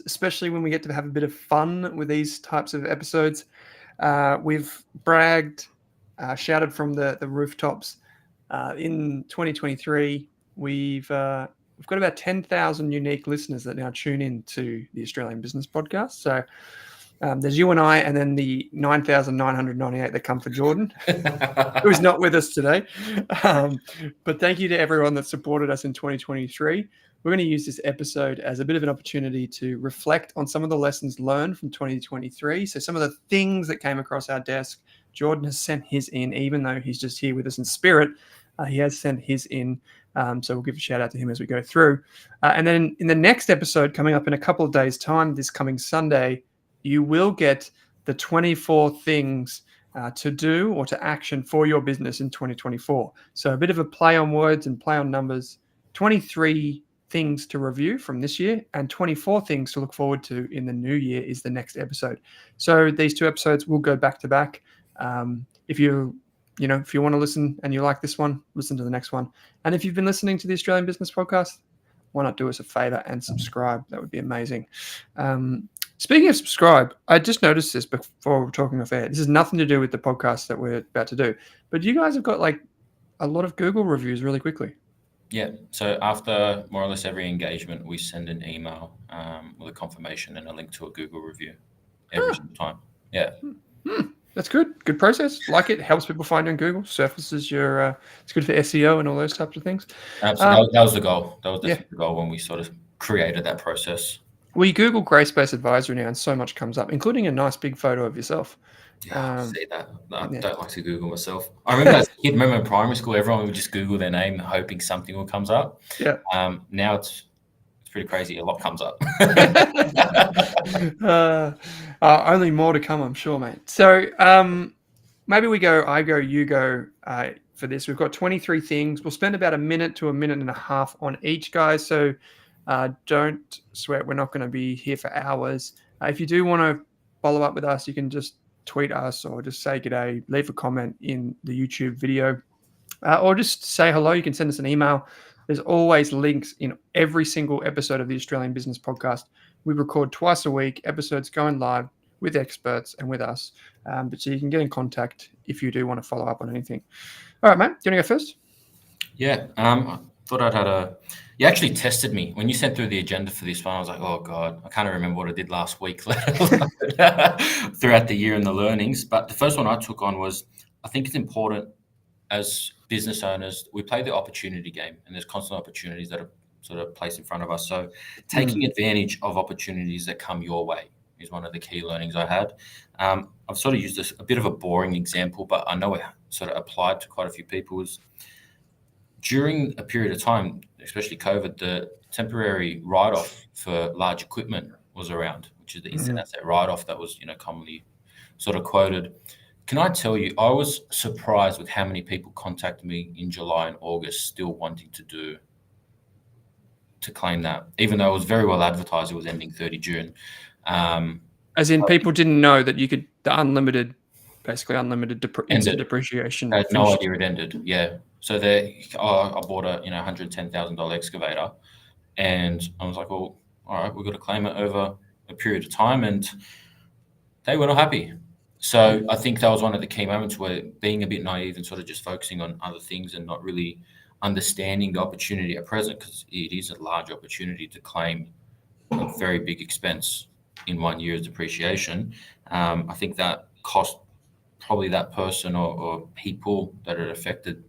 especially when we get to have a bit of fun with these types of episodes. We've bragged, shouted from the rooftops. In 2023, we've got about 10,000 unique listeners that now tune in to the Australian Business Podcast. So there's you and I, and then the 9,998 that come for Jordan, who's not with us today. But thank you to everyone that supported us in 2023. We're going to use this episode as a bit of an opportunity to reflect on some of the lessons learned from 2023. So some of the things that came across our desk. Jordan has sent his in, even though he's just here with us in spirit. He has sent his in. So we'll give a shout out to him as we go through. And then in the next episode, coming up in a couple of days' time, this coming Sunday, you will get the 24 things to do or to action for your business in 2024. So a bit of a play on words and play on numbers. 23 things to review from this year and 24 things to look forward to in the new year is the next episode. So these two episodes will go back to back. If you want to listen and you like this one, listen to the next one. And if you've been listening to the Australian Business Podcast, why not do us a favor and subscribe? That would be amazing. Speaking of subscribe, I just noticed this before we're talking off air. This has nothing to do with the podcast that we're about to do, but you guys have got like a lot of Google reviews really quickly. Yeah. So after more or less every engagement, we send an email with a confirmation and a link to a Google review every single time. Yeah. That's good. Good process. Like it. Helps people find you on Google. Surfaces your. It's good for SEO and all those types of things. Absolutely. That was the goal. That was definitely the goal when we sort of created that process. We Google Grey Space Advisory now, and so much comes up, including a nice big photo of yourself. Yeah, I see that. I don't like to Google myself. I remember as a kid, in primary school, everyone would just Google their name, hoping something will comes up. Yeah. Now it's pretty crazy. A lot comes up. Only more to come, I'm sure, mate. So maybe we go, I go, you go for this. We've got 23 things. We'll spend about a minute to a minute and a half on each, guys. So don't sweat. We're not going to be here for hours. If you do want to follow up with us, you can just tweet us or just say g'day, leave a comment in the YouTube video, or just say hello. You can send us an email. There's always links in every single episode of the Australian Business Podcast. We record twice a week, episodes going live with experts and with us. But so you can get in contact if you do want to follow up on anything. All right, mate. Do you want to go first? Yeah. I thought I'd had you actually tested me when you sent through the agenda for this one. I was like, oh God, I can't even remember what I did last week throughout the year and the learnings. But the first one I took on was, I think it's important as business owners, we play the opportunity game, and there's constant opportunities that are sort of placed in front of us. So taking advantage of opportunities that come your way is one of the key learnings I had. I've sort of used this, a bit of a boring example, but I know it sort of applied to quite a few people. Is during a period of time, especially COVID, the temporary write-off for large equipment was around, which is the instant asset write-off that was, commonly sort of quoted. Can I tell you, I was surprised with how many people contacted me in July and August still wanting to claim that, even though it was very well advertised, it was ending 30 June. As in people didn't know that you could, basically unlimited instant depreciation. I had no idea it ended. Yeah. So I bought a $110,000 excavator, and I was like, well, all right, we've got to claim it over a period of time, and they were not happy. So I think that was one of the key moments where being a bit naive and sort of just focusing on other things and not really understanding the opportunity at present, because it is a large opportunity to claim a very big expense in 1 year's depreciation. I think that cost probably that person or people that are affected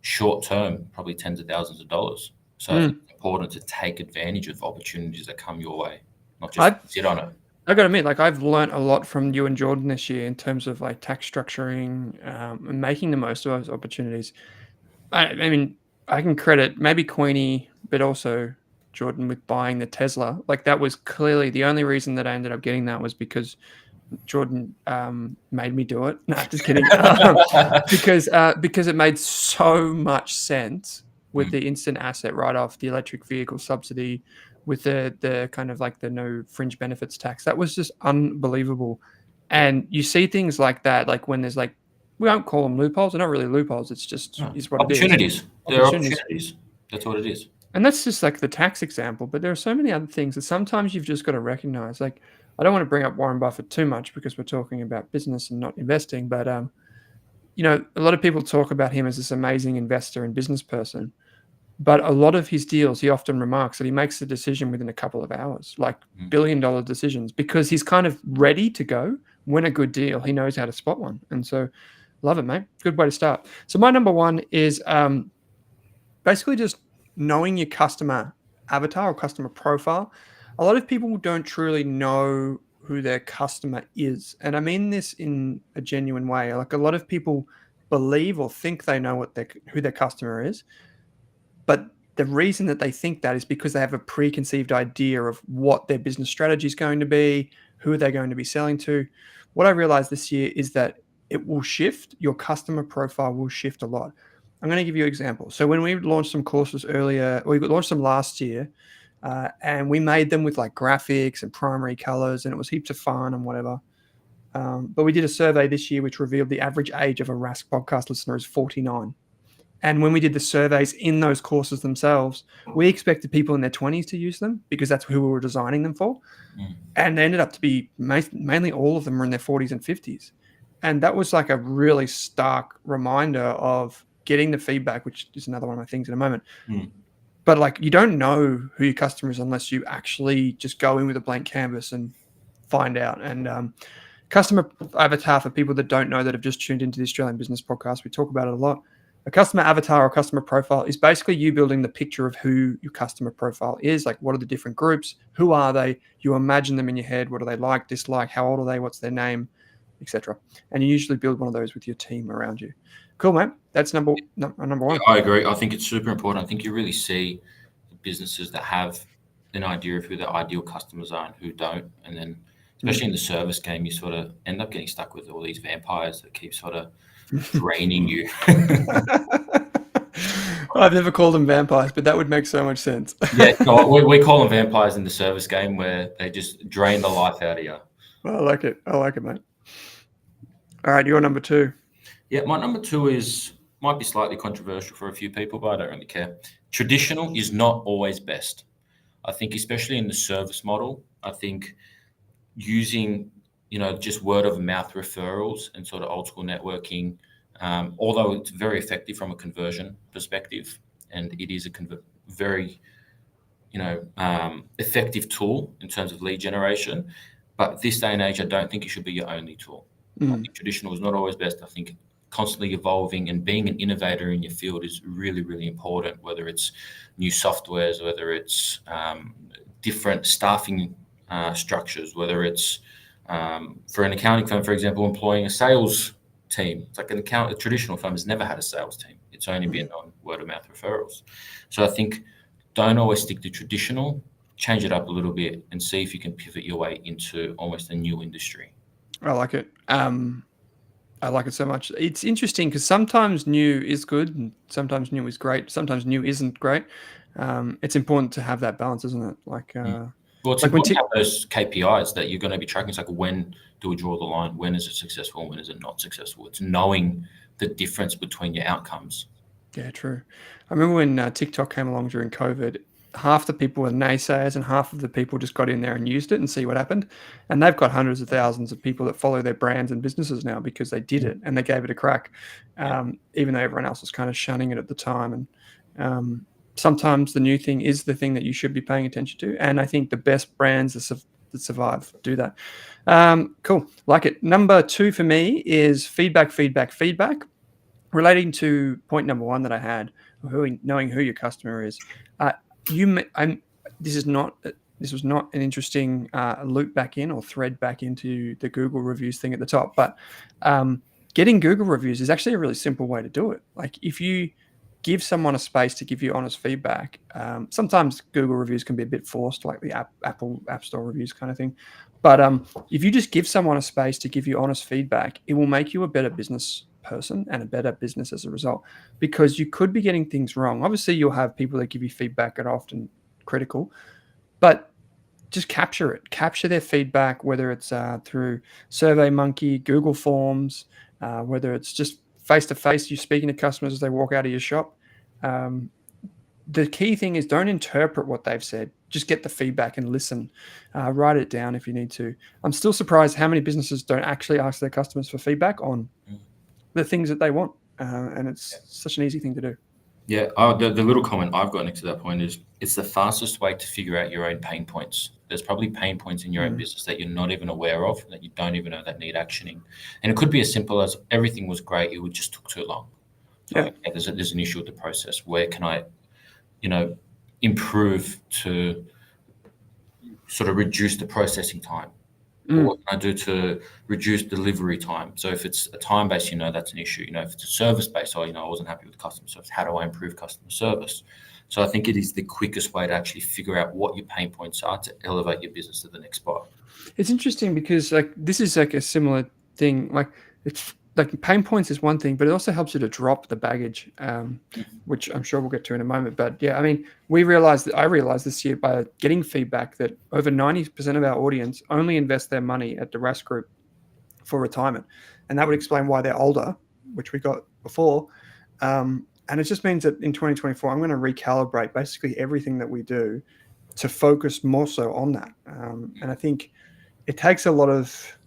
short term, probably tens of thousands of dollars. So it's important to take advantage of opportunities that come your way, not just sit on it. I got to admit, I've learned a lot from you and Jordan this year in terms of tax structuring and making the most of those opportunities. I mean, I can credit maybe Queenie, but also Jordan with buying the Tesla. That was clearly the only reason that I ended up getting that was because Jordan made me do it. No, just kidding. Because it made so much sense with the instant asset write-off, the electric vehicle subsidy, with the kind of the no fringe benefits tax. That was just unbelievable. And you see things like that, when there's we won't call them loopholes. They're not really loopholes. It's just is what opportunities. It is. They're opportunities. That's what it is. And that's just like the tax example, but there are so many other things that sometimes you've just got to recognize. Like, I don't want to bring up Warren Buffett too much because we're talking about business and not investing, but a lot of people talk about him as this amazing investor and business person. But a lot of his deals, he often remarks that he makes the decision within a couple of hours, like billion-dollar decisions, because he's kind of ready to go. When a good deal, he knows how to spot one. And so, love it, mate. Good way to start. So my number one is basically just knowing your customer avatar or customer profile. A lot of people don't truly know who their customer is. And I mean this in a genuine way. Like, a lot of people believe or think they know who their customer is. But the reason that they think that is because they have a preconceived idea of what their business strategy is going to be, who they're going to be selling to. What I realized this year is that it will shift. Your customer profile will shift a lot. I'm going to give you an example. So when we launched some courses earlier, we launched them last year, and we made them with like graphics and primary colors, and it was heaps of fun and whatever. But we did a survey this year which revealed the average age of a Rask podcast listener is 49. And when we did the surveys in those courses themselves, we expected people in their 20s to use them because that's who we were designing them for. And they ended up to be mainly all of them were in their 40s and 50s. And that was like a really stark reminder of getting the feedback, which is another one of my things in a moment. But like, you don't know who your customer is unless you actually just go in with a blank canvas and find out. And customer avatar, for people that don't know, that have just tuned into the Australian Business Podcast, we talk about it a lot. A customer avatar or customer profile is basically you building the picture of who your customer profile is. Like, what are the different groups? Who are they? You imagine them in your head. What do they like, dislike? How old are they? What's their name, etc. And you usually build one of those with your team around you. Cool, mate. That's number one. Yeah, I agree. I think it's super important. I think you really see the businesses that have an idea of who their ideal customers are and who don't. And then, especially in the service game, you sort of end up getting stuck with all these vampires that keep sort of draining you. I've never called them vampires, but that would make so much sense. Yeah, no, we call them vampires in the service game, where they just drain the life out of you. I like it, mate. All right, you're number two. Yeah, my number two might be slightly controversial for a few people, but I don't really care. Traditional is not always best. I think, especially in the service model, I think using, just word of mouth referrals and sort of old school networking, although it's very effective from a conversion perspective, and it is a very, effective tool in terms of lead generation. But this day and age, I don't think it should be your only tool. I think traditional is not always best. I think constantly evolving and being an innovator in your field is really, really important, whether it's new softwares, whether it's different staffing structures, whether it's for an accounting firm, for example, employing a sales team. It's like a traditional firm has never had a sales team. It's only been on word of mouth referrals. So I think don't always stick to traditional, change it up a little bit and see if you can pivot your way into almost a new industry. I like it. I like it so much. It's interesting because sometimes new is good and sometimes new is great. Sometimes new isn't great. It's important to have that balance, isn't it? Like, well, it's like important to have those KPIs that you're going to be tracking. It's like, when do we draw the line? When is it successful? When is it not successful? It's knowing the difference between your outcomes. Yeah, true. I remember when TikTok came along during COVID, half the people were naysayers and half of the people just got in there and used it and see what happened. And they've got hundreds of thousands of people that follow their brands and businesses now because they did it and they gave it a crack, even though everyone else was kind of shunning it at the time. And sometimes the new thing is the thing that you should be paying attention to. And I think the best brands that survive do that. Cool. Like it. Number two for me is feedback. Relating to point number one that I had, knowing who your customer is. This was not an interesting loop back in or thread back into the Google reviews thing at the top, but getting Google reviews is actually a really simple way to do it. Like, if you give someone a space to give you honest feedback, sometimes Google reviews can be a bit forced, like the Apple App Store reviews kind of thing. But if you just give someone a space to give you honest feedback, it will make you a better business person and a better business as a result, because you could be getting things wrong. Obviously, you'll have people that give you feedback that are often critical, but just capture their feedback, whether it's through SurveyMonkey, Google Forms, whether it's just face-to-face, you speaking to customers as they walk out of your shop. the key thing is don't interpret what they've said. Just get the feedback and listen. Write it down if you need to. I'm still surprised how many businesses don't actually ask their customers for feedback on the things that they want. And it's such an easy thing to do. Yeah, the little comment I've got next to that point is it's the fastest way to figure out your own pain points. There's probably pain points in your own business that you're not even aware of, that you don't even know that need actioning. And it could be as simple as everything was great, it just took too long. So okay, there's an issue with the process. Where can I, improve to sort of reduce the processing time? Or what can I do to reduce delivery time? So if it's a time-based, that's an issue. If it's a service-based, I wasn't happy with customer service. How do I improve customer service? So I think it is the quickest way to actually figure out what your pain points are to elevate your business to the next spot. It's interesting because this is a similar thing. It's pain points is one thing, but it also helps you to drop the baggage, which I'm sure we'll get to in a moment. But yeah, I mean, I realized this year by getting feedback that over 90% of our audience only invest their money at the Rask Group for retirement. And that would explain why they're older, which we got before. And it just means that in 2024, I'm going to recalibrate basically everything that we do to focus more so on that. And I think it takes a lot of,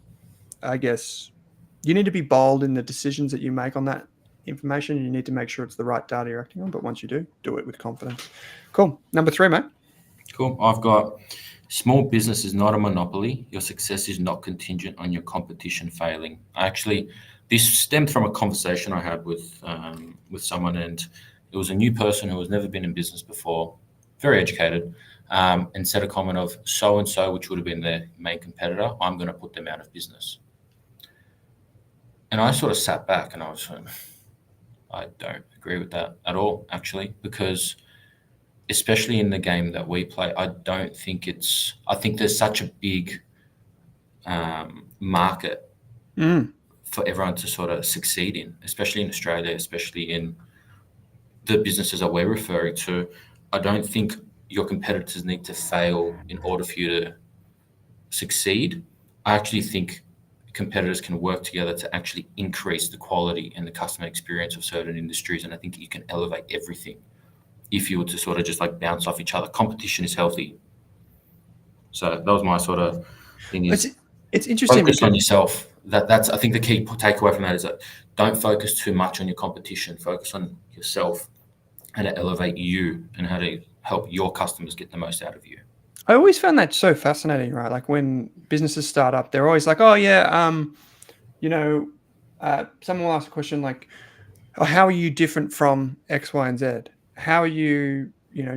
you need to be bold in the decisions that you make on that information. You need to make sure it's the right data you're acting on. But once you do it with confidence. Cool. Number 3, mate. Cool. I've got small business is not a monopoly. Your success is not contingent on your competition failing. This stemmed from a conversation I had with someone, and it was a new person who has never been in business before, very educated, and said a comment of so-and-so, which would have been their main competitor, I'm going to put them out of business. And I sort of sat back and I was like, I don't agree with that at all, actually, because especially in the game that we play, I think there's such a big market for everyone to sort of succeed in, especially in Australia, especially in the businesses that we're referring to. I don't think your competitors need to fail in order for you to succeed. I actually think competitors can work together to actually increase the quality and the customer experience of certain industries. And I think you can elevate everything if you were to sort of just bounce off each other. Competition is healthy. So that was my sort of thing. It's interesting. Focus on yourself. That's I think the key takeaway from that is that don't focus too much on your competition. Focus on yourself, how to elevate you and how to help your customers get the most out of you. I always found that so fascinating, right? Like when businesses start up, they're always like, oh yeah, someone will ask a question like, oh, how are you different from X, Y, and Z? How are you,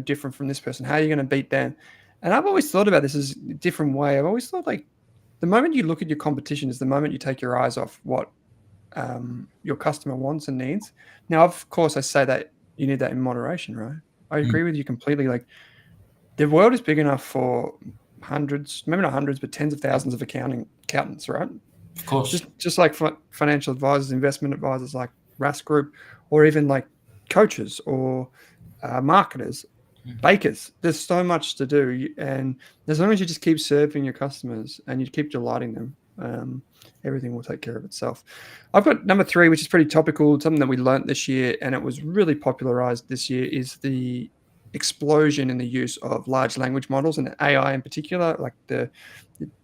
different from this person? How are you going to beat them? And I've always thought about this as a different way. I've always thought the moment you look at your competition is the moment you take your eyes off what your customer wants and needs. Now, of course, I say that you need that in moderation, right? I agree with you completely. The world is big enough for hundreds, maybe not hundreds, but tens of thousands of accountants, right? Of course. Just like financial advisors, investment advisors like Rask Group, or even like coaches or marketers, bakers. There's so much to do. And as long as you just keep serving your customers and you keep delighting them, everything will take care of itself. I've got number 3, which is pretty topical, something that we learned this year, and it was really popularized this year, is the explosion in the use of large language models and AI in particular,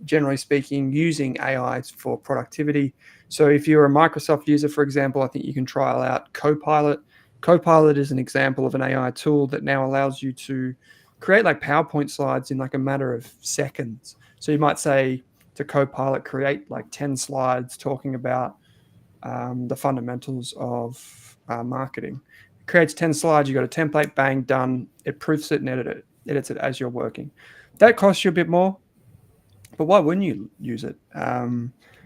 generally speaking, using AI for productivity. So if you're a Microsoft user, for example, I think you can trial out Copilot. Copilot is an example of an AI tool that now allows you to create PowerPoint slides in a matter of seconds. So you might say to Copilot, create 10 slides talking about the fundamentals of marketing. Creates 10 slides, you got a template, bang, done. It proofs it and edits it as you're working. That costs you a bit more, but why wouldn't you use it?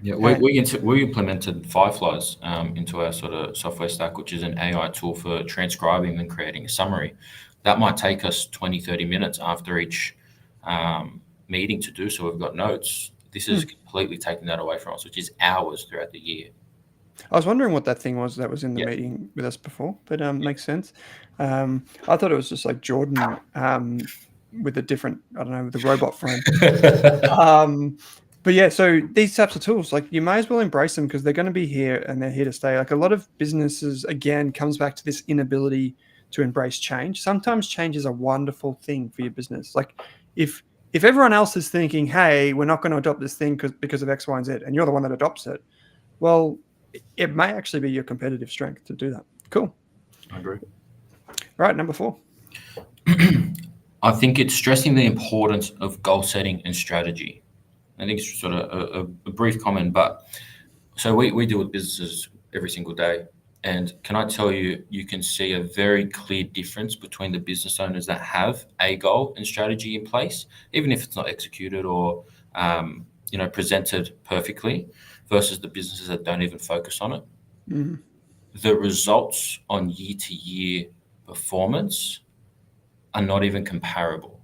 We implemented Fireflies into our sort of software stack, which is an AI tool for transcribing and creating a summary. That might take us 20, 30 minutes after each meeting to do, so we've got notes. This is completely taking that away from us, which is hours throughout the year. I was wondering what that thing was that was in the meeting with us before, but makes sense. I thought it was just like Jordan with a different, with the robot friend. But yeah, so these types of tools, you may as well embrace them because they're going to be here and they're here to stay. A lot of businesses, again, comes back to this inability to embrace change. Sometimes change is a wonderful thing for your business. Like if everyone else is thinking, hey, we're not going to adopt this thing because of X, Y, and Z, and you're the one that adopts it, well, it may actually be your competitive strength to do that. Cool. I agree. Right, number 4. I think it's stressing the importance of goal setting and strategy. I think it's sort of a brief comment, but so we deal with businesses every single day. And can I tell you, you can see a very clear difference between the business owners that have a goal and strategy in place, even if it's not executed or presented perfectly, versus the businesses that don't even focus on it. Mm-hmm. The results on year-to-year performance are not even comparable.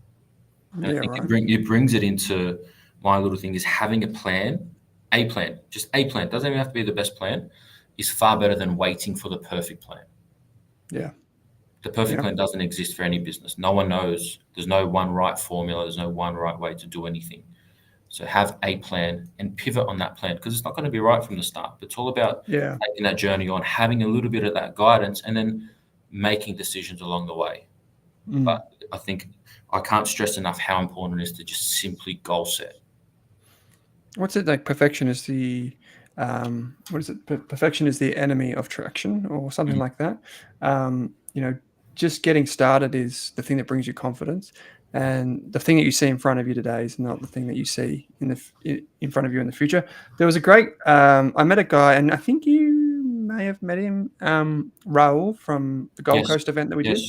And I think it brings it into my little thing is having a plan, just a plan, doesn't even have to be the best plan, is far better than waiting for the perfect plan. Yeah. The perfect plan doesn't exist for any business. No one knows. There's no one right formula. There's no one right way to do anything. So have a plan and pivot on that plan, because it's not going to be right from the start. It's all about taking that journey on, having a little bit of that guidance, and then making decisions along the way. But I think I can't stress enough how important it is to just simply goal set. What's it like? Perfection is the what is it? Perfection is the enemy of traction, or something like that. Just getting started is the thing that brings you confidence, and the thing that you see in front of you today is not the thing that you see in front of you in the future. There was a great. I met a guy, and I think you may have met him, Raul from the Gold Coast event that we did,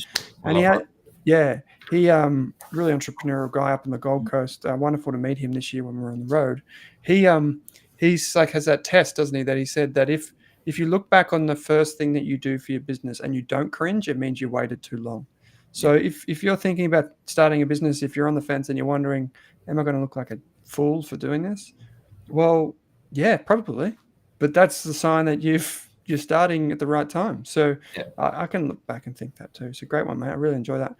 and he had. Yeah, he really entrepreneurial guy up on the Gold Coast. Wonderful to meet him this year when we were on the road. He's like has that test, doesn't he? That he said that if you look back on the first thing that you do for your business and you don't cringe, it means you waited too long. So if you're thinking about starting a business, if you're on the fence and you're wondering, am I going to look like a fool for doing this? Well, yeah, probably, but that's the sign that you're starting at the right time. So I can look back and think that too. It's a great one, mate. I really enjoy that.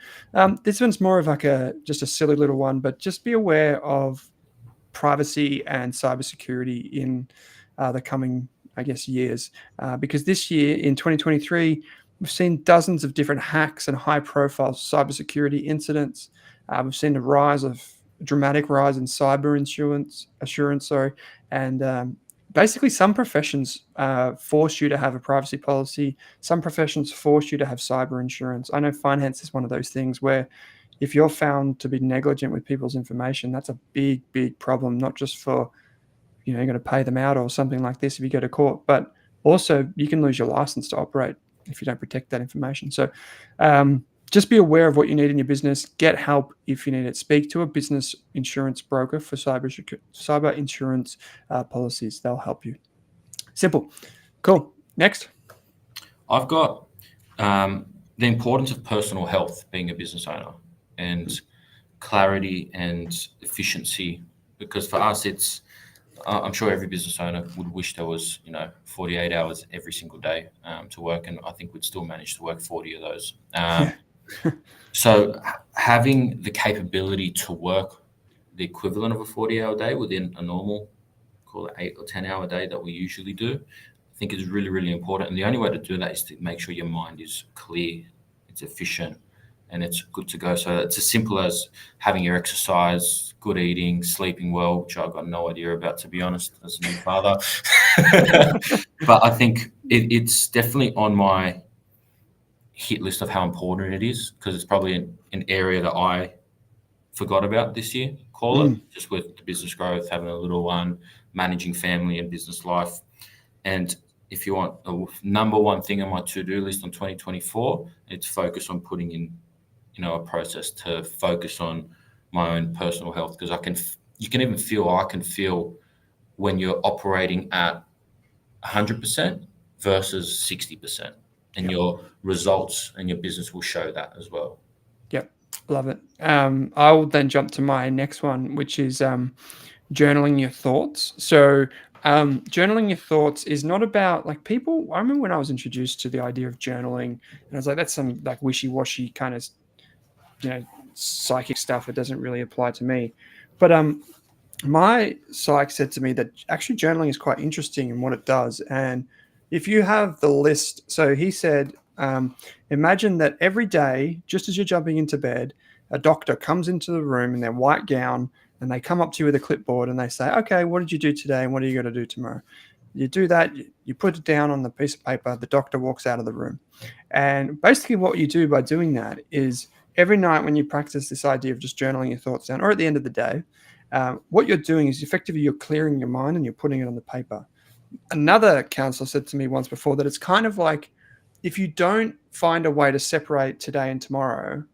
This one's more of like just a silly little one, but just be aware of privacy and cybersecurity in the coming, I guess, years. Because this year in 2023, we've seen dozens of different hacks and high-profile cybersecurity incidents. We've seen a dramatic rise in cyber assurance, and basically, some professions force you to have a privacy policy. Some professions force you to have cyber insurance. I know finance is one of those things where if you're found to be negligent with people's information, that's a big, big problem, not just for, you're going to pay them out or something like this if you go to court, but also you can lose your license to operate if you don't protect that information. So just be aware of what you need in your business. Get help if you need it. Speak to a business insurance broker for cyber insurance policies. They'll help you. Simple. Cool. Next. I've got the importance of personal health being a business owner, and clarity and efficiency, because for us it's I'm sure every business owner would wish there was 48 hours every single day to work, and I think we'd still manage to work 40 of those. So having the capability to work the equivalent of a 40-hour day within a normal, call it 8 or 10-hour day that we usually do, I think is really, really important. And the only way to do that is to make sure your mind is clear, it's efficient, and it's good to go. So it's as simple as having your exercise, good eating, sleeping well, which I've got no idea about, to be honest, as a new father. But I think it's definitely on my hit list of how important it is, because it's probably an area that I forgot about this year, just with the business growth, having a little one, managing family and business life. And if you want a number one thing on my to-do list on 2024, it's focus on putting in a process to focus on my own personal health, because I can feel when you're operating at 100% versus 60%, and your results and your business will show that as well. Yep, love it. I'll then jump to my next one, which is journaling your thoughts. So journaling your thoughts is not about I remember when I was introduced to the idea of journaling, and I was like, that's some like wishy-washy kind of psychic stuff. It doesn't really apply to me. But my psych said to me that actually journaling is quite interesting in what it does. And if you have the list, so he said Imagine that every day, just as you're jumping into bed, a doctor comes into the room in their white gown and they come up to you with a clipboard and they say, okay, what did you do today and what are you going to do tomorrow? You do that, you put it down on the piece of paper, the doctor walks out of the room. And basically what you do by doing that is every night when you practice this idea of just journaling your thoughts down, or at the end of the day, what you're doing is effectively you're clearing your mind and you're putting it on the paper. Another counselor said to me once before that it's kind of like if you don't find a way to separate today and tomorrow,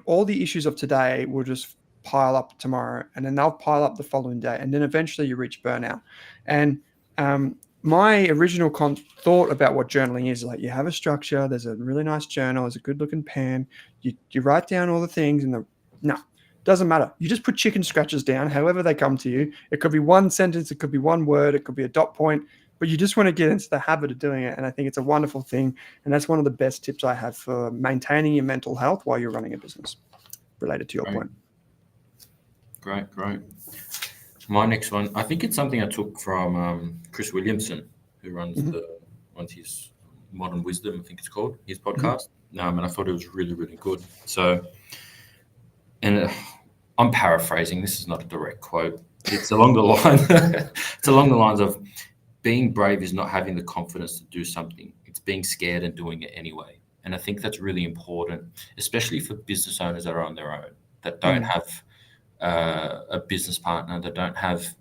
all the issues of today will just pile up tomorrow and then they'll pile up the following day. And then eventually you reach burnout. And my original thought about what journaling is like you have a structure, there's a really nice journal, there's a good looking pen, you write down all the things and no, doesn't matter. You just put chicken scratches down, however they come to you. It could be one sentence, it could be one word, it could be a dot point, but you just want to get into the habit of doing it. And I think it's a wonderful thing. And that's one of the best tips I have for maintaining your mental health while you're running a business, related to your point. Great. My next one, I think it's something I took from Chris Williamson, who runs his Modern Wisdom, I think it's called, his podcast. And I thought it was really, really good. So, and I'm paraphrasing. This is not a direct quote. It's along the lines of being brave is not having the confidence to do something. It's being scared and doing it anyway. And I think that's really important, especially for business owners that are on their own, that don't have a business partner, that don't have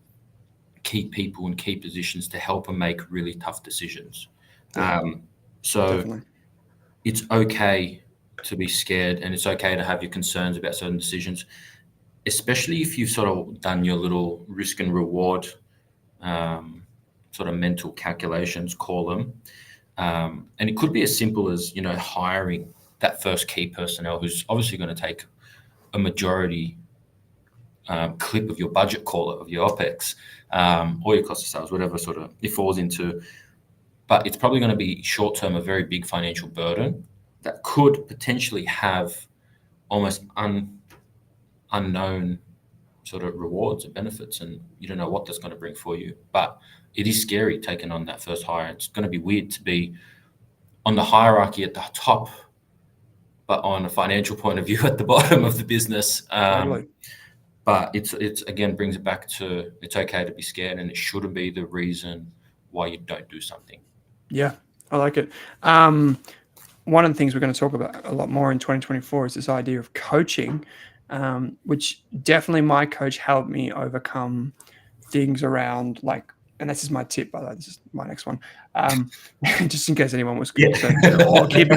key people in key positions to help them make really tough decisions. So definitely. It's okay to be scared and it's okay to have your concerns about certain decisions, especially if you've sort of done your little risk and reward sort of mental calculations, call them. And it could be as simple as, hiring that first key personnel who's obviously going to take a majority clip of your budget, call it, of your OPEX, or your cost of sales, whatever sort of it falls into. But it's probably going to be short-term a very big financial burden that could potentially have almost unknown sort of rewards and benefits, and you don't know what that's going to bring for you. But it is scary taking on that first hire. It's going to be weird to be on the hierarchy at the top, but on a financial point of view at the bottom of the business. Totally. But it's again brings it back to it's okay to be scared, and it shouldn't be the reason why you don't do something. Yeah, I like it. One of the things we're going to talk about a lot more in 2024 is this idea of coaching, which definitely my coach helped me overcome things around like, and this is my tip, by the way, this is my next one, just in case anyone was concerned,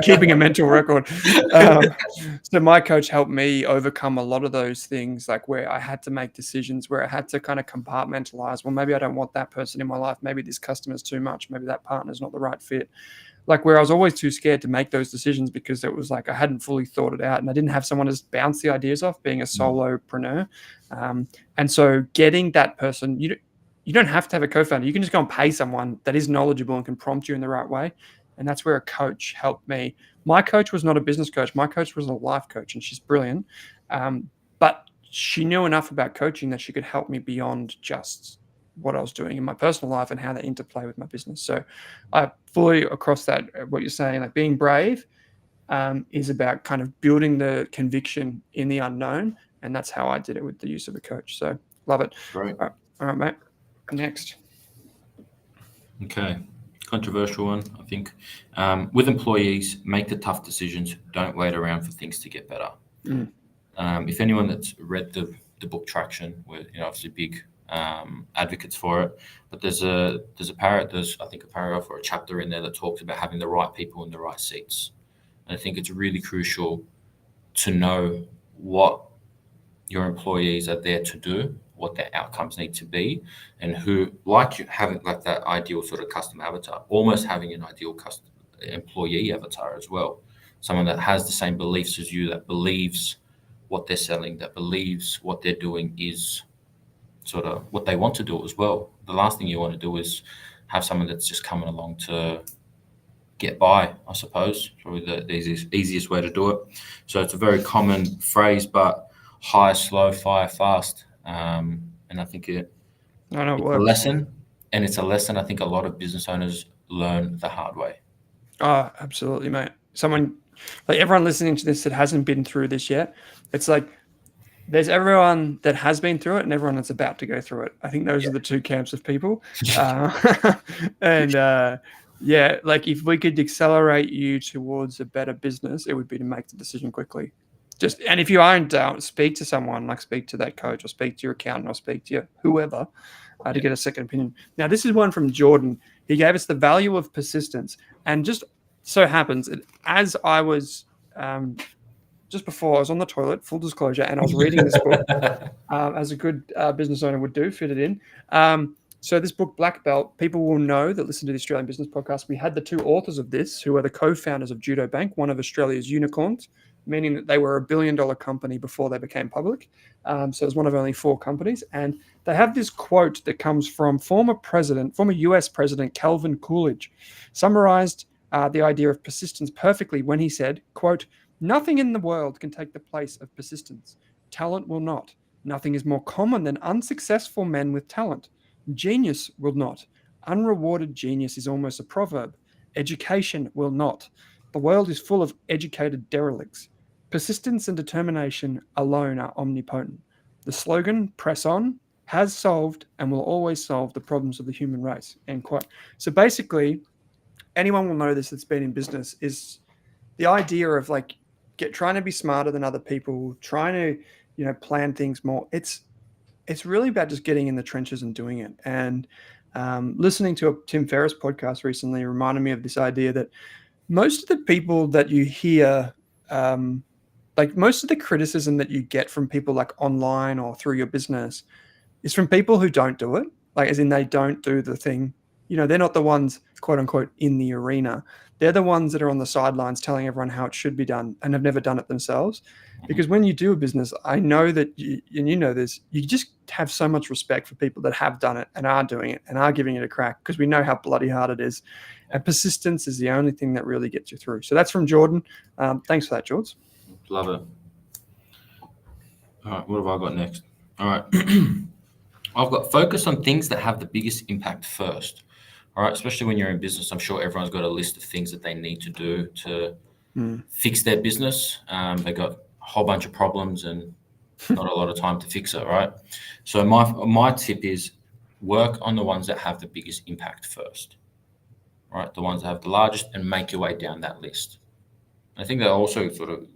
keeping a mental record. So my coach helped me overcome a lot of those things, like where I had to make decisions, where I had to kind of compartmentalize. Well, maybe I don't want that person in my life. Maybe this customer's too much. Maybe that partner's not the right fit. Like where I was always too scared to make those decisions because it was like I hadn't fully thought it out and I didn't have someone to bounce the ideas off, being a solopreneur. And so getting that person, you don't have to have a co-founder. You can just go and pay someone that is knowledgeable and can prompt you in the right way. And that's where a coach helped me. My coach was not a business coach. My coach was a life coach, and she's brilliant. But she knew enough about coaching that she could help me beyond just what I was doing in my personal life and how they interplay with my business. So I fully across that, what you're saying, like being brave is about kind of building the conviction in the unknown. And that's how I did it with the use of a coach. So love it. Right. All right, mate. Next. Okay. Controversial one, I think. With employees, make the tough decisions. Don't wait around for things to get better. If anyone that's read the book Traction, we're obviously big advocates for it, but there's a paragraph or a chapter in there that talks about having the right people in the right seats. And I think it's really crucial to know what your employees are there to do, what their outcomes need to be, and who, like you having like that ideal sort of customer avatar, almost having an ideal employee avatar as well. Someone that has the same beliefs as you, that believes what they're selling, that believes what they're doing is sort of what they want to do as well. The last thing you want to do is have someone that's just coming along to get by, I suppose. Probably the easiest way to do it. So it's a very common phrase, but hire slow, fire fast. And I think it's a lesson, and it's a lesson I think a lot of business owners learn the hard way. Oh, absolutely, mate. someone, like everyone listening to this that hasn't been through this yet, it's like there's everyone that has been through it and everyone that's about to go through it. I think those are the two camps of people. And yeah, like if we could accelerate you towards a better business, it would be to make the decision quickly. And if you are in doubt, speak to someone, like speak to that coach or speak to your accountant or speak to your whoever to get a second opinion. Now, this is one from Jordan. He gave us the value of persistence. And just so happens, as I was just before I was on the toilet, full disclosure, and I was reading this book, as a good business owner would do, fit it in. So this book, Black Belt, people will know that listen to the Australian Business Podcast. We had the two authors of this, who are the co-founders of Judo Bank, one of Australia's unicorns, meaning that they were $1 billion company before they became public. So it was one of only 4 companies. And they have this quote that comes from former US President Calvin Coolidge, summarized the idea of persistence perfectly when he said, quote, "Nothing in the world can take the place of persistence. Talent will not. Nothing is more common than unsuccessful men with talent. Genius will not. Unrewarded genius is almost a proverb. Education will not. The world is full of educated derelicts. Persistence and determination alone are omnipotent. The slogan, press on, has solved and will always solve the problems of the human race." End quote. So basically, anyone will know this that's been in business is the idea of like trying to be smarter than other people, trying to, plan things more. It's really about just getting in the trenches and doing it. And listening to a Tim Ferriss podcast recently reminded me of this idea that most of the people that you hear, like most of the criticism that you get from people like online or through your business is from people who don't do it. Like as in they don't do the thing. They're not the ones, quote unquote, in the arena. They're the ones that are on the sidelines telling everyone how it should be done and have never done it themselves. Because when you do a business, I know that, and you know this, you just have so much respect for people that have done it and are doing it and are giving it a crack because we know how bloody hard it is. And persistence is the only thing that really gets you through. So that's from Jordan. Thanks for that, George. Love it. All right, what have I got next? All right. I've got focus on things that have the biggest impact first. All right, especially when you're in business, I'm sure everyone's got a list of things that they need to do to fix their business. They got a whole bunch of problems and not a lot of time to fix it, right? So my tip is work on the ones that have the biggest impact first, right? The ones that have the largest, and make your way down that list. I think that also sort of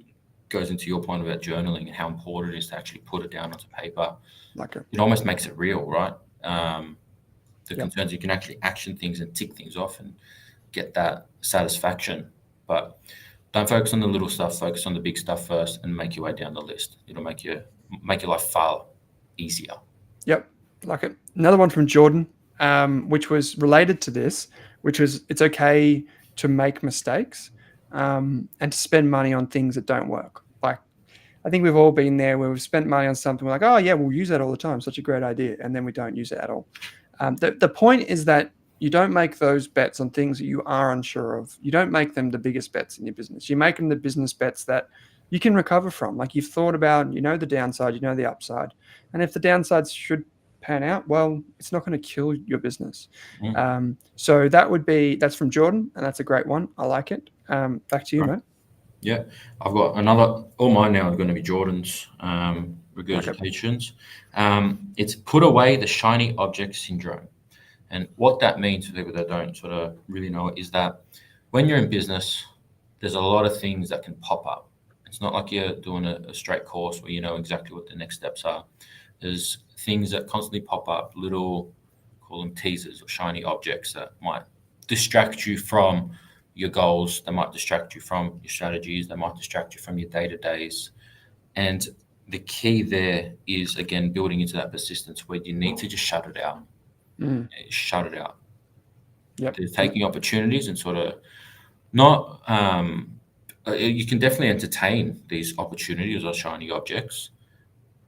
goes into your point about journaling and how important it is to actually put it down onto paper. It almost makes it real, right? The concerns, you can actually action things and tick things off and get that satisfaction. But don't focus on the little stuff, focus on the big stuff first and make your way down the list. It'll make your life far easier. Yep, like it. Another one from Jordan, which was related to this, which was it's okay to make mistakes and to spend money on things that don't work. Like, I think we've all been there where we've spent money on something. We're like, oh yeah, we'll use that all the time. Such a great idea. And then we don't use it at all. The point is that you don't make those bets on things that you are unsure of. You don't make them the biggest bets in your business. You make them the business bets that you can recover from. Like you've thought about, the downside, the upside. And if the downsides should pan out, well, it's not going to kill your business. So that's from Jordan, and that's a great one. I like it. Back to you, mate. Yeah, I've got another. All mine now are going to be Jordan's regurgitations. It's put away the shiny object syndrome. And what that means for people that don't sort of really know it is that when you're in business, there's a lot of things that can pop up. It's not like you're doing a straight course where you know exactly what the next steps are. There's things that constantly pop up, little, call them teasers or shiny objects that might distract you from your goals. They might distract you from your strategies. They might distract you from your day-to-days. And the key there is, again, building into that persistence where you need to just shut it out. Shut it out. Yep. They're taking opportunities and sort of not, you can definitely entertain these opportunities or shiny objects,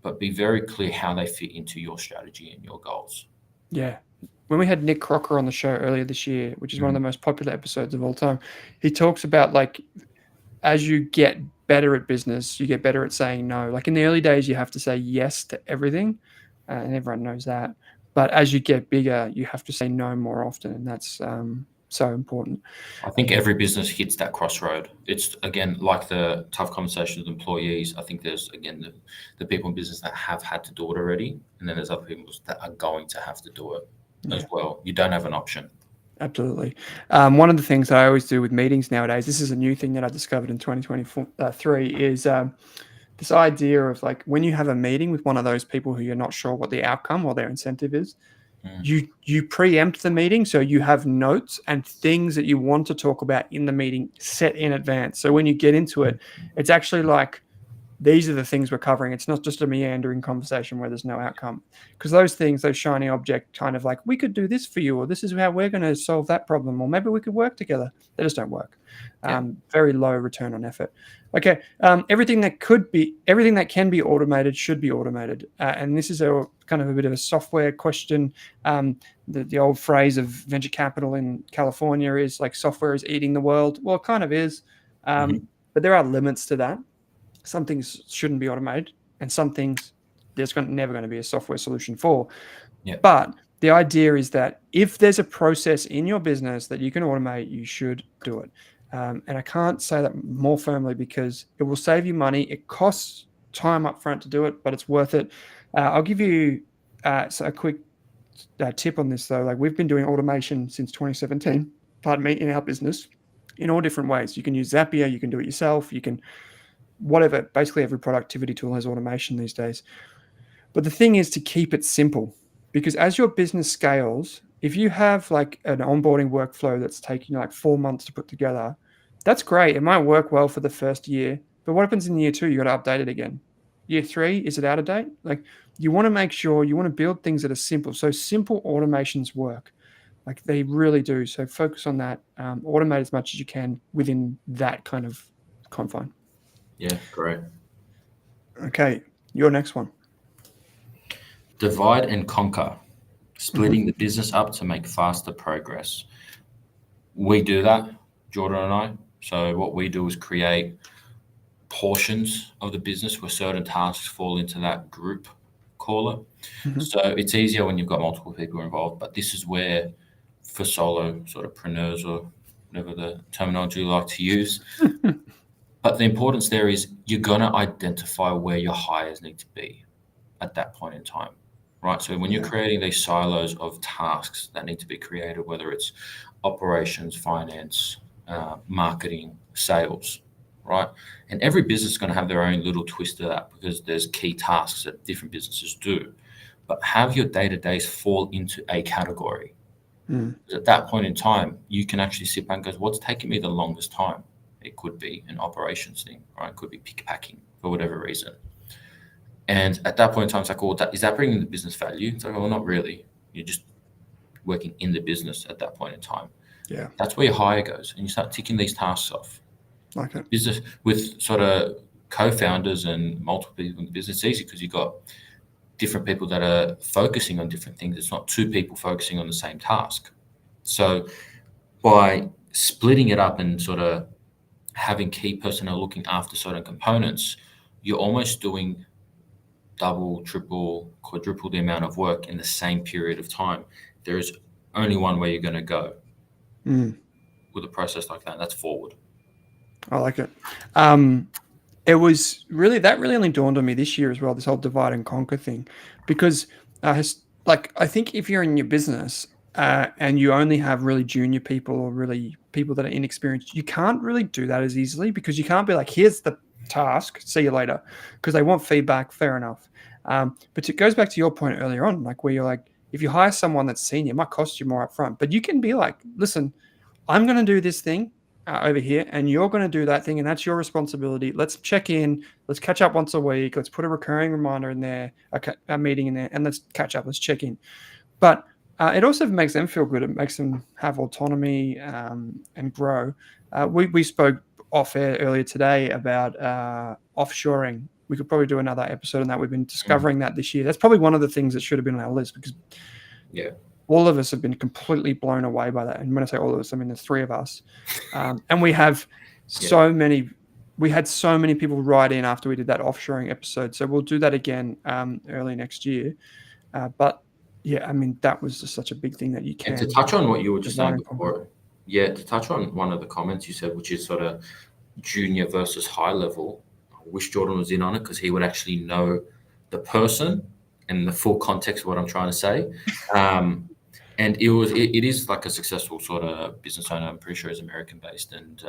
but be very clear how they fit into your strategy and your goals. Yeah. When we had Nick Crocker on the show earlier this year, which is one of the most popular episodes of all time, he talks about like, as you get better at business, you get better at saying no. Like in the early days, you have to say yes to everything, and everyone knows that. But as you get bigger, you have to say no more often, and that's so important. I think every business hits that crossroad. It's, again, like the tough conversation with employees. I think there's, again, the people in business that have had to do it already, and then there's other people that are going to have to do it as well. You don't have an option. Absolutely. One of the things that I always do with meetings nowadays, this is a new thing that I discovered in 2023, is this idea of like when you have a meeting with one of those people who you're not sure what the outcome or their incentive is, you preempt the meeting, so you have notes and things that you want to talk about in the meeting set in advance. So when you get into it, it's actually like, these are the things we're covering. It's not just a meandering conversation where there's no outcome. Because those things, those shiny object kind of like, we could do this for you, or this is how we're going to solve that problem, or maybe we could work together. They just don't work. Very low return on effort. Okay. Everything that can be automated should be automated. And this is a kind of a bit of a software question. The old phrase of venture capital in California is like, software is eating the world. Well, it kind of is. But there are limits to that. Some things shouldn't be automated, and some things there's never going to be a software solution for. But the idea is that if there's a process in your business that you can automate, you should do it. And I can't say that more firmly, because it will save you money. It costs time up front to do it, but it's worth it. I'll give you a quick tip on this, though. Like, we've been doing automation since 2017, in our business, in all different ways. You can use Zapier, you can do it yourself, you can whatever. Basically every productivity tool has automation these days. But the thing is to keep it simple, because as your business scales, if you have like an onboarding workflow that's taking like 4 months to put together, that's great. It might work well for the first year, but what happens in year 2? You got to update it again. Year 3, is it out of date? Like, you want to make sure you want to build things that are simple. So simple automations work. Like, they really do. So focus on that. Automate as much as you can within that kind of confine. Yeah, great. Okay, your next one. Divide and conquer, splitting the business up to make faster progress. We do that, Jordan and I. So what we do is create portions of the business where certain tasks fall into that group, call it. So it's easier when you've got multiple people involved, but this is where, for solo sort of preneurs, or whatever the terminology you like to use, but the importance there is you're going to identify where your hires need to be at that point in time, right? So when you're creating these silos of tasks that need to be created, whether it's operations, finance, marketing, sales, right? And every business is going to have their own little twist to that, because there's key tasks that different businesses do. But have your day-to-days fall into a category. At that point in time, you can actually sit back and go, what's taking me the longest time? It could be an operations thing, right? It could be pick packing for whatever reason. And at that point in time, it's like, well, is that bringing the business value? It's like, well, not really. You're just working in the business at that point in time. Yeah. That's where your hire goes, and you start ticking these tasks off. Like it. Business with sort of co-founders and multiple people in the business, it's easy because you've got different people that are focusing on different things. It's not 2 people focusing on the same task. So by splitting it up and sort of having key personnel looking after certain components, you're almost doing double, triple, quadruple the amount of work in the same period of time. There is only one way you're going to go with a process like that, and that's forward. I like it. It was really only dawned on me this year as well, this whole divide and conquer thing, because I think if you're in your business and you only have really junior people or really people that are inexperienced, you can't really do that as easily, because you can't be like, here's the task, see you later, because they want feedback. Fair enough. But it goes back to your point earlier on, like where you're like, if you hire someone that's senior, it might cost you more upfront, but you can be like, listen, I'm going to do this thing over here, and you're going to do that thing, and that's your responsibility. Let's check in. Let's catch up once a week. Let's put a recurring reminder in there, a meeting in there, and let's catch up. Let's check in. But it also makes them feel good. It makes them have autonomy and grow. We spoke off air earlier today about offshoring. We could probably do another episode on that. We've been discovering that this year. That's probably one of the things that should have been on our list, because all of us have been completely blown away by that. And when I say all of us, I mean there's 3 of us. And we have we had so many people write in after we did that offshoring episode. So we'll do that again early next year. But yeah, I mean, that was just such a big thing that you can. And to touch on what you were just saying before, Yeah, to touch on one of the comments you said, which is sort of junior versus high level, I wish Jordan was in on it because he would actually know the person and the full context of what I'm trying to say. And it is like a successful sort of business owner. I'm pretty sure he's American based and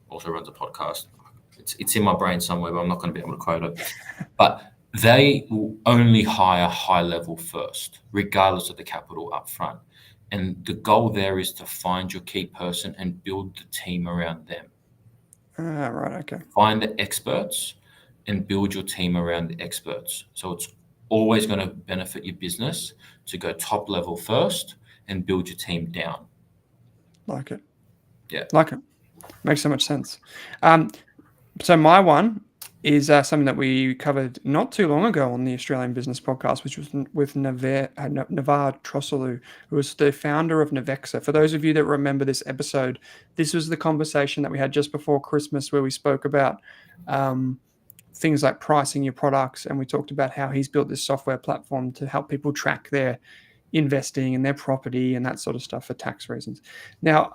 also runs a podcast. It's in my brain somewhere, but I'm not going to be able to quote it. But they will only hire high level first, regardless of the capital up front. And the goal there is to find your key person and build the team around them. Right, okay. Find the experts and build your team around the experts. So it's always going to benefit your business to go top level first and build your team down. Like it. Yeah. Like it. Makes so much sense. So my one is something that we covered not too long ago on the Australian Business Podcast, which was with Navar Trosselu, who was the founder of Navexa. For those of you that remember this episode, this was the conversation that we had just before Christmas where we spoke about things like pricing your products, and we talked about how he's built this software platform to help people track their investing and their property and that sort of stuff for tax reasons. Now,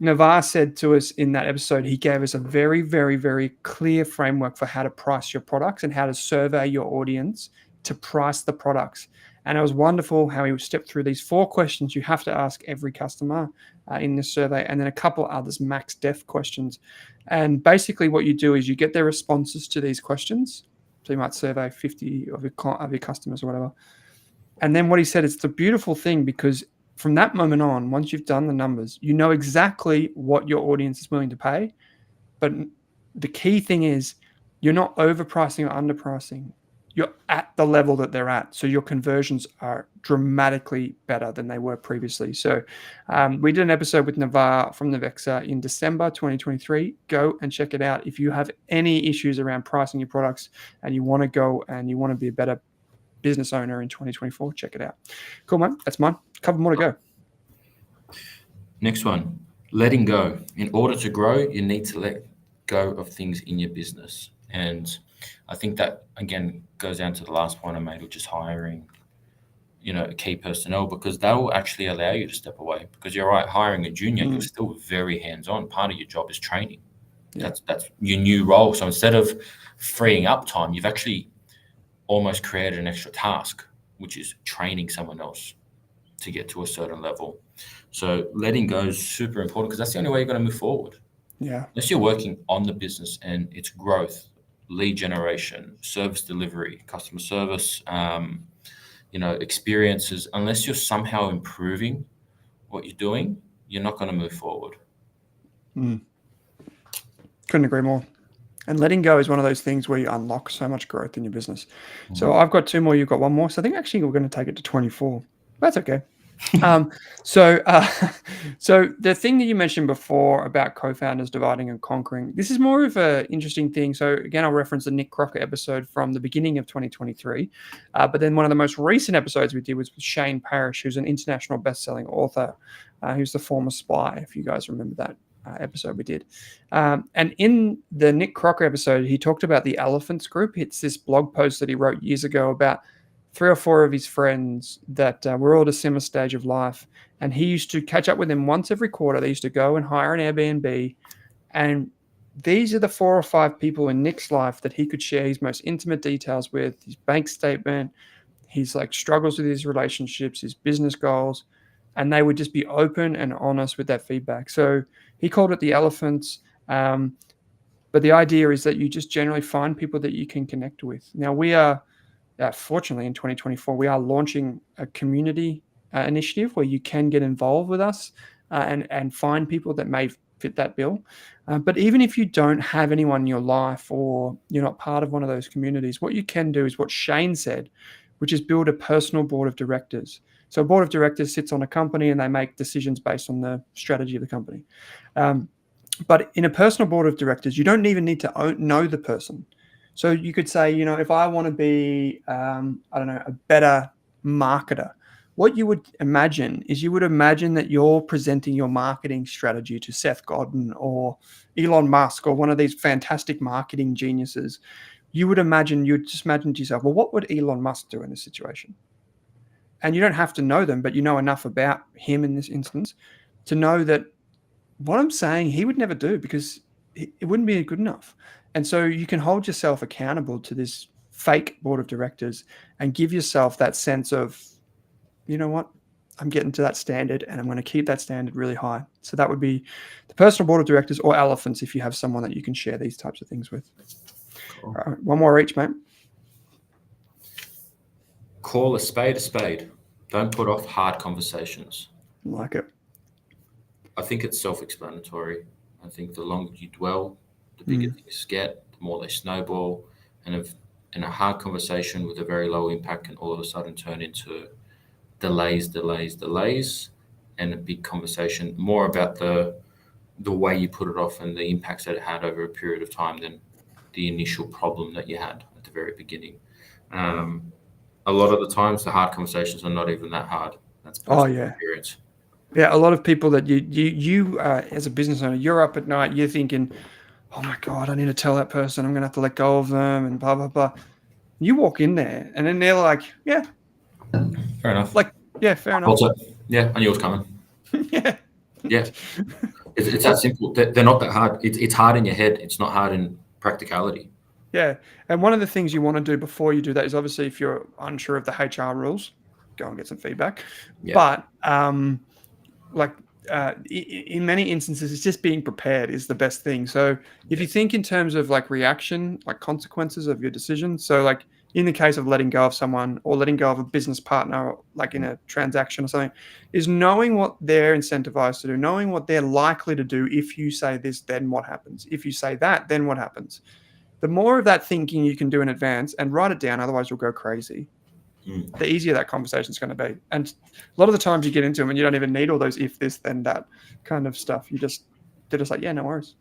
Navar said to us in that episode, he gave us a very, very, very clear framework for how to price your products and how to survey your audience to price the products. And it was wonderful how he stepped through these 4 questions you have to ask every customer in this survey, and then a couple others max depth questions. And basically what you do is you get their responses to these questions. So you might survey 50 of your customers or whatever. And then what he said, it's the beautiful thing because from that moment on, once you've done the numbers, you know exactly what your audience is willing to pay. But the key thing is you're not overpricing or underpricing. You're at the level that they're at. So your conversions are dramatically better than they were previously. So we did an episode with Navar from Navexa in December 2023. Go and check it out. If you have any issues around pricing your products and you want to go and you want to be a better business owner in 2024, check it out. Cool, man. That's mine. A couple more to go. Next one, letting go. In order to grow, you need to let go of things in your business. And I think that, again, goes down to the last point I made, which is hiring, key personnel, because that will actually allow you to step away. Because you're right, hiring a junior, you're still very hands-on. Part of your job is training. Yeah. That's your new role. So instead of freeing up time, you've actually almost created an extra task, which is training someone else to get to a certain level. So letting go is super important because that's the only way you're going to move forward. Yeah. Unless you're working on the business and its growth, lead generation, service delivery, customer service, experiences, unless you're somehow improving what you're doing, you're not going to move forward. Couldn't agree more. And letting go is one of those things where you unlock so much growth in your business. So I've got 2 more, you've got 1 more. So I think actually we're going to take it to 24. That's okay. So the thing that you mentioned before about co-founders dividing and conquering, this is more of an interesting thing. So again, I'll reference the Nick Crocker episode from the beginning of 2023. But then one of the most recent episodes we did was with Shane Parrish, who's an international best-selling author, who's the former spy, if you guys remember that episode we did. And in the Nick Crocker episode, he talked about the Elephants Group. It's this blog post that he wrote years ago about 3 or 4 of his friends that were all at a similar stage of life. And he used to catch up with them once every quarter. They used to go and hire an Airbnb. And these are the 4 or 5 people in Nick's life that he could share his most intimate details with, his bank statement, his struggles with his relationships, his business goals. And they would just be open and honest with that feedback. So he called it the Elephants. But the idea is that you just generally find people that you can connect with. Now, we are, fortunately, in 2024, we are launching a community initiative where you can get involved with us and find people that may fit that bill. But even if you don't have anyone in your life or you're not part of one of those communities, what you can do is what Shane said, which is build a personal board of directors. So a board of directors sits on a company and they make decisions based on the strategy of the company. But in a personal board of directors, you don't even need to know the person. So you could say, if I want to be, a better marketer, what you would imagine is that you're presenting your marketing strategy to Seth Godin or Elon Musk or one of these fantastic marketing geniuses. You'd just imagine to yourself, well, what would Elon Musk do in this situation? And you don't have to know them, but you know enough about him in this instance to know that what I'm saying he would never do because it wouldn't be good enough. And so you can hold yourself accountable to this fake board of directors and give yourself that sense of, you know what, I'm getting to that standard and I'm going to keep that standard really high. So that would be the personal board of directors or elephants if you have someone that you can share these types of things with. Cool. All right, one more each, mate. Call a spade a spade. Don't put off hard conversations. Like it. I think it's self-explanatory. I think the longer you dwell, the bigger things get, the more they snowball. And if in a hard conversation with a very low impact can all of a sudden turn into delays, and a big conversation more about the way you put it off and the impacts that it had over a period of time than the initial problem that you had at the very beginning. A lot of the times the hard conversations are not even that hard. That's personal experience. Yeah, a lot of people that you as a business owner, you're up at night, you're thinking, oh my God, I need to tell that person I'm going to have to let go of them and blah, blah, blah. You walk in there and then they're like, yeah. Fair enough. Like, yeah, fair enough. Also, yeah, I knew it was coming. Yeah. It's that simple. They're not that hard. It's hard in your head. It's not hard in practicality. Yeah. And one of the things you want to do before you do that is obviously if you're unsure of the HR rules, go and get some feedback. Yeah. But in many instances, it's just being prepared is the best thing. So if you think in terms of like reaction, like consequences of your decision, so like in the case of letting go of someone or letting go of a business partner, like in a transaction or something, is knowing what they're incentivized to do, knowing what they're likely to do. If you say this, then what happens? If you say that, then what happens? The more of that thinking you can do in advance and write it down, otherwise you'll go crazy. The easier that conversation is going to be. And a lot of the times you get into them and you don't even need all those if this, then that kind of stuff. They're just like, yeah, no worries.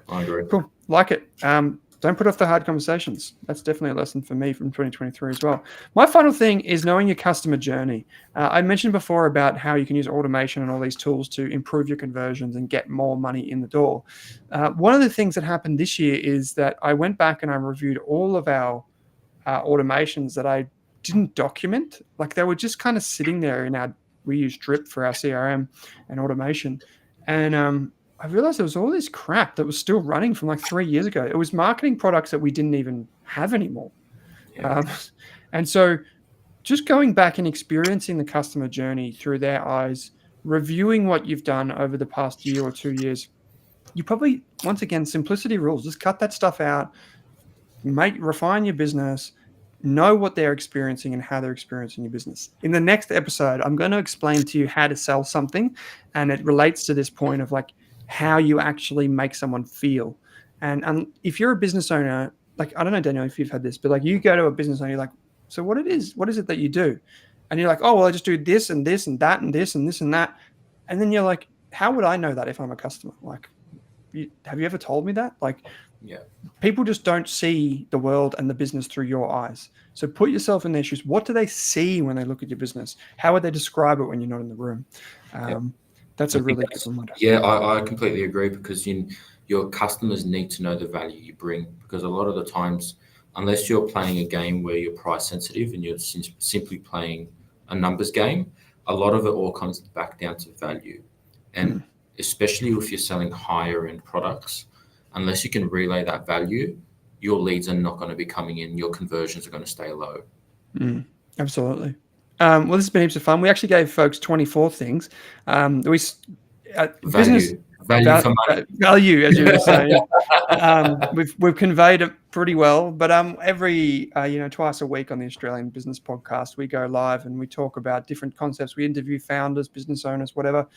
I agree. Cool. Like it. Don't put off the hard conversations. That's definitely a lesson for me from 2023 as well. My final thing is knowing your customer journey. I mentioned before about how you can use automation and all these tools to improve your conversions and get more money in the door. One of the things that happened this year is that I went back and I reviewed all of our automations that I didn't document. Like they were just kind of sitting there we use Drip for our CRM and automation. And I realized there was all this crap that was still running from like 3 years ago. It was marketing products that we didn't even have anymore. Yeah. And so just going back and experiencing the customer journey through their eyes, reviewing what you've done over the past year or 2 years, you probably, once again, simplicity rules, just cut that stuff out, refine your business, know what they're experiencing and how they're experiencing your business. In the next episode, I'm going to explain to you how to sell something. And it relates to this point of like how you actually make someone feel. And if you're a business owner, like, I don't know, Daniel, if you've had this, but like you go to a business owner, you're like, so what is it that you do? And you're like, oh, well, I just do this and this and that and this and this and that. And then you're like, how would I know that if I'm a customer? Like, have you ever told me that? Like, yeah, people just don't see the world and the business through your eyes. So put yourself in their shoes. What do they see when they look at your business? How would they describe it when you're not in the room? That's a really good reminder. Yeah, I completely agree because your customers need to know the value you bring, because a lot of the times, unless you're playing a game where you're price sensitive and you're simply playing a numbers game, a lot of it all comes back down to value. And especially if you're selling higher end products, unless you can relay that value, your leads are not going to be coming in. Your conversions are going to stay low. Absolutely. Well, this has been heaps of fun. We actually gave folks 24 things. Value for money. Value, as you were saying. We've conveyed it pretty well. But every twice a week on the Australian Business Podcast, we go live and we talk about different concepts. We interview founders, business owners, whatever.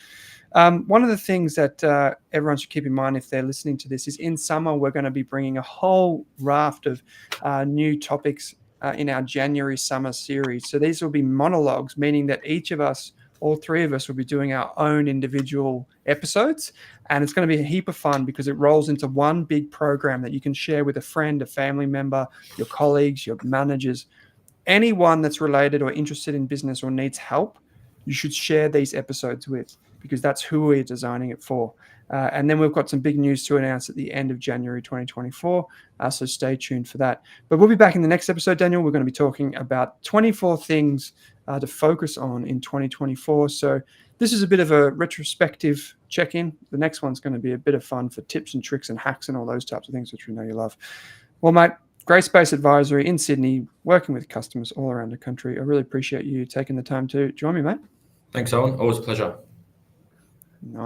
One of the things that everyone should keep in mind if they're listening to this is in summer, we're going to be bringing a whole raft of new topics in our January summer series. So these will be monologues, meaning that each of us, all three of us, will be doing our own individual episodes. And it's going to be a heap of fun because it rolls into one big program that you can share with a friend, a family member, your colleagues, your managers, anyone that's related or interested in business or needs help. You should share these episodes with, because that's who we're designing it for. And then we've got some big news to announce at the end of January 2024. So stay tuned for that. But we'll be back in the next episode, Daniel. We're going to be talking about 24 things to focus on in 2024. So this is a bit of a retrospective check-in. The next one's going to be a bit of fun for tips and tricks and hacks and all those types of things, which we know you love. Well, mate, Grey Space Advisory in Sydney, working with customers all around the country. I really appreciate you taking the time to join me, mate. Thanks, Owen. Always a pleasure.